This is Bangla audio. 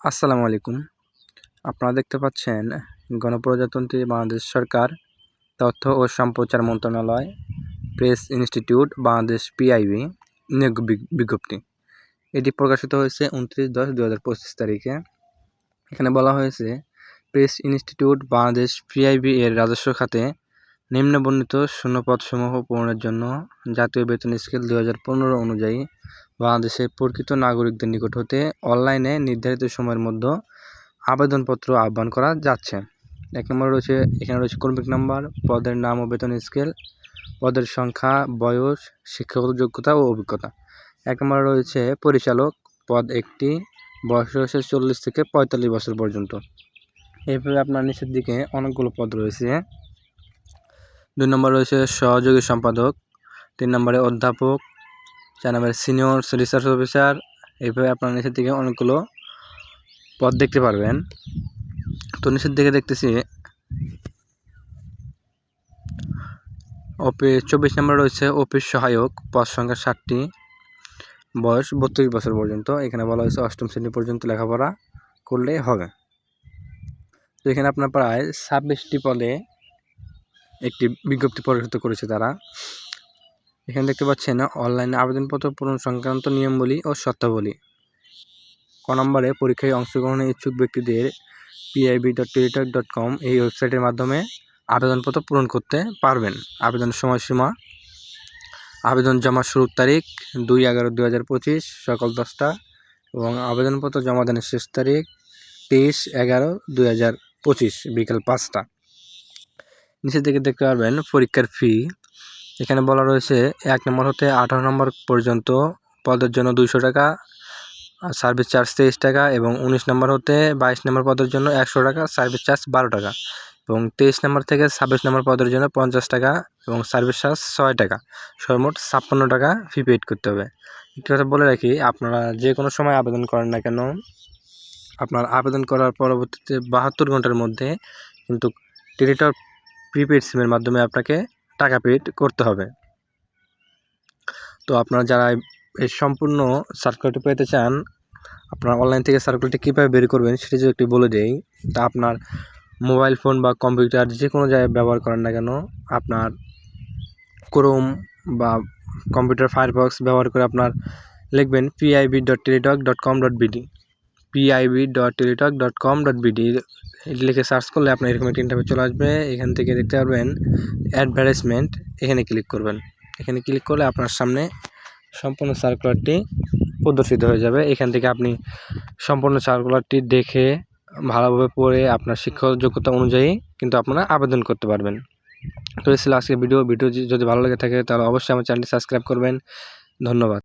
আসসালামু আলাইকুম। আপনারা দেখতে পাচ্ছেন গণপ্রজাতন্ত্রী বাংলাদেশ সরকার তথ্য ও সম্প্রচার মন্ত্রণালয় প্রেস ইনস্টিটিউট বাংলাদেশ পিআইবি নিয়োগ বিজ্ঞপ্তি। এটি প্রকাশিত হয়েছে 29/10/2025 তারিখে। এখানে বলা হয়েছে প্রেস ইনস্টিটিউট বাংলাদেশ পিআইবি এর রাজস্ব খাতে নিম্নবর্ণিত শূন্যপদসমূহ পূরণের জন্য জাতীয় বেতন স্কেল 2015 অনুযায়ী বাংলাদেশের প্রকৃত নাগরিকদের নিকট হতে অনলাইনে নির্ধারিত সময়ের মধ্যে আবেদনপত্র আহ্বান করা যাচ্ছে। এখানে রয়েছে কর্মী নাম্বার, পদের নাম ও বেতন স্কেল, পদের সংখ্যা, বয়স, শিক্ষাগত যোগ্যতা ও অভিজ্ঞতা। 1 নম্বরে রয়েছে পরিচালক, পদ 1টি, বয়স রয়েছে 40 থেকে 45 বছর পর্যন্ত। এইভাবে আপনার নিচের দিকে অনেকগুলো পদ রয়েছে। 2 নম্বরে রয়েছে সহযোগী সম্পাদক, 3 নম্বরে অধ্যাপক, 4 নম্বরে সিনিয়র রিসার্চ অফিসার। এইভাবে আপনার নিচের দিকে অনেকগুলো পদ দেখতে পারবেন। তো নিচের দিকে দেখতেছি 24 নম্বরে রয়েছে অফিস সহায়ক, পদ সংখ্যা 60টি, বয়স 32 বছর পর্যন্ত। এখানে বলা হয়েছে 8ম শ্রেণী পর্যন্ত লেখাপড়া করলে হবে। তো এখানে আপনার প্রায় 26টি পদে একটি বিজ্ঞপ্তি প্রকাশিত করেছে তারা। এখানে দেখতে পাচ্ছেন অনলাইনে আবেদনপত্র পূরণ সংক্রান্ত নিয়মাবলী ও শর্তাবলী। ক নম্বরে পরীক্ষায় অংশগ্রহণে ইচ্ছুক ব্যক্তিদের pib.teletalk.com এই ওয়েবসাইটের মাধ্যমে আবেদনপত্র পূরণ করতে পারবেন। আবেদনের সময়সীমা, আবেদন জমা শুরুর তারিখ 2/11/2025 সকাল 10টা এবং আবেদনপত্র জমা দানের শেষ তারিখ 23/11/2025 বিকেল 5টা। নিচের দিকে দেখতে পারবেন পরীক্ষার ফি। এখানে বলা রয়েছে 1 নম্বর হতে 18 নম্বর পর্যন্ত পদের জন্য 200 টাকা, সার্ভিস চার্জ 23 টাকা এবং 19 নম্বর হতে 22 নম্বর পদের জন্য 100 টাকা, সার্ভিস চার্জ 12 টাকা এবং 23 নম্বর থেকে 26 নম্বর পদের জন্য 50 টাকা এবং সার্ভিস চার্জ 6 টাকা, সর্বমোট 56 টাকা ফি পেড করতে হবে। একটি কথা বলে রাখি, আপনারা যে কোনো সময় আবেদন করেন না কেন, আপনার আবেদন করার পরবর্তীতে 72 ঘন্টার মধ্যে কিন্তু টেলিটক প্রিপেড সিমের মাধ্যমে আপনাকে টাকা পেড করতে হবে। তো আপনারা যারা এই সম্পূর্ণ সার্কুলারটি পেতে চান, আপনার অনলাইন থেকে সার্কুলারটি কীভাবে বের করবেন সেটি যদি একটু বলে দেই। তা আপনার মোবাইল ফোন বা কম্পিউটার যে কোনো জায়গায় ব্যবহার করেন না কেন, আপনার ক্রোম বা কম্পিউটার ফায়ারবক্স ব্যবহার করে আপনার লিখবেন pib.teletalk.com.bd pib.teletalk.com.bd লিখে সার্চ করলে আপনার এরকম একটা ইন্টারভিউ চলে আসবে। এখান থেকে দেখতে পারবেন অ্যাডভার্টাইজমেন্ট, এখানে ক্লিক করবেন। এখানে ক্লিক করলে আপনার সামনে সম্পূর্ণ সার্কুলারটি প্রদর্শিত হয়ে যাবে। এখান থেকে আপনি সম্পূর্ণ সার্কুলারটি দেখে ভালোভাবে পড়ে আপনার শিক্ষাগত যোগ্যতা অনুযায়ী কিন্তু আপনারা আবেদন করতে পারবেন। তো এই ছিল আজকের ভিডিও যদি ভালো লেগে থাকে তাহলে অবশ্যই আমার চ্যানেলটি সাবস্ক্রাইব করবেন। ধন্যবাদ।